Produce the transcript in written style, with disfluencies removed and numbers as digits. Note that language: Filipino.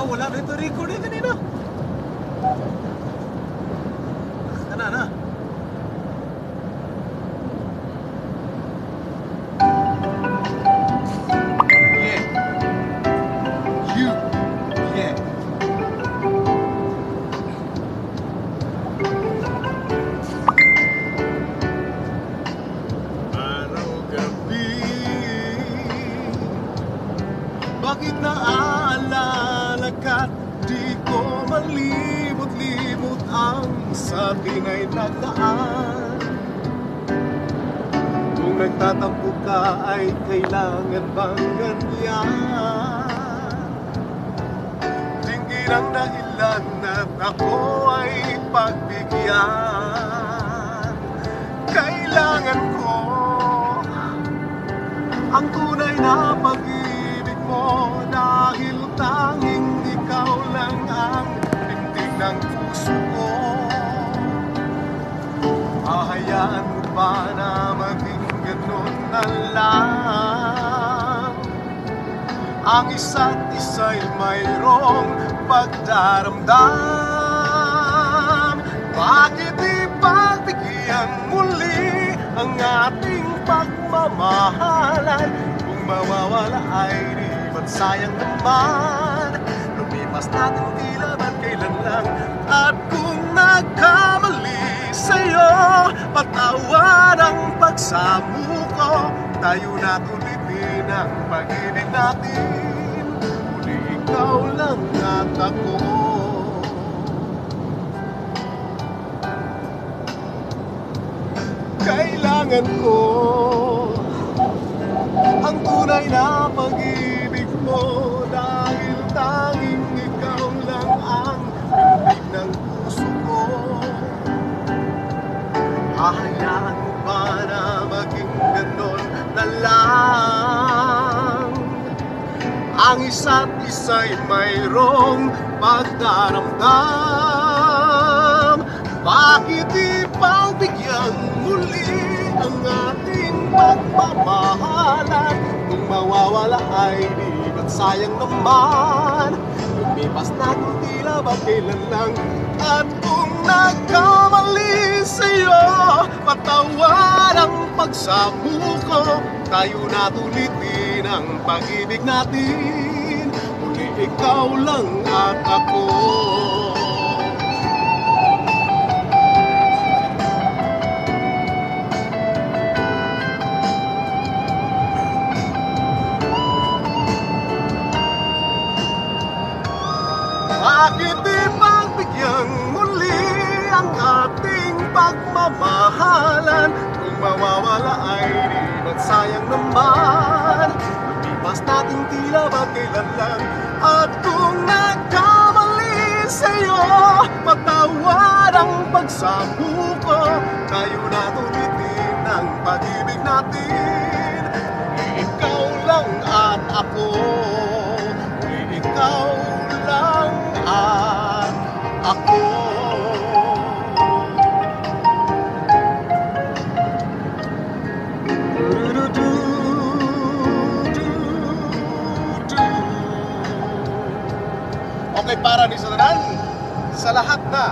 wala na ito record eh kanina. Na. Yeah. You. Yeah. Araw-gabi, bakit naaalala ka't di ko malimot-limot ang sa ating ay nagdaan? Kung nagtatampo ka ay kailangan bang ganyan? Tingin ang dahilan at ako ay pagbigyan. Kailangan ko ang tunay na pag-ibig mo, dahil tanging ikaw lang ang tindig ng puso ko. Hahayaan mo ba na maging ganun na lang? Ang isa't isa'y mayroong pagdaramdam. Bakit di pagbigyan muli ang ating pagmamahalan? Kung mawawala ay di ba't sayang naman? Lumipas natin tila ba't kailan lang? At kung nagkamali sa'yo, patawad ang pagsamo ko. Tayo na tulitin ang pag-ibig natin. Muli ikaw lang at ako. Kailangan ko ang tunay na pag-ibig mo, dahil tanging ikaw lang ang tindig ng puso ko. Hahayaan mo ba na maging ganon na lang? Ang isa't isa'y mayroong pagdaramdam. Bakit di pagbigyan muli ang ating pagmamahalan? Kung mawawala ay di ba't sayang naman? Lumipas natin tila ba't kailan lang? At kung nagkamali sa'yo, patawad ang pagsamo ko. Tayo na tulitin ang pag-ibig natin. Muli ikaw lang at ako. Bakit di pagbigyan muli ang ating pagmamahalan? Kung mawawala ay di ba't sayang naman? Lumipas natin tila ba't kailan lang? At kung nagkamali sa'yo, patawad ang pagsamo ko. Tayo na tulitin ang pag-ibig natin. Ikaw lang at ako. Ikaw lang at ako. Okay, para ni sa tanan, sa lahat na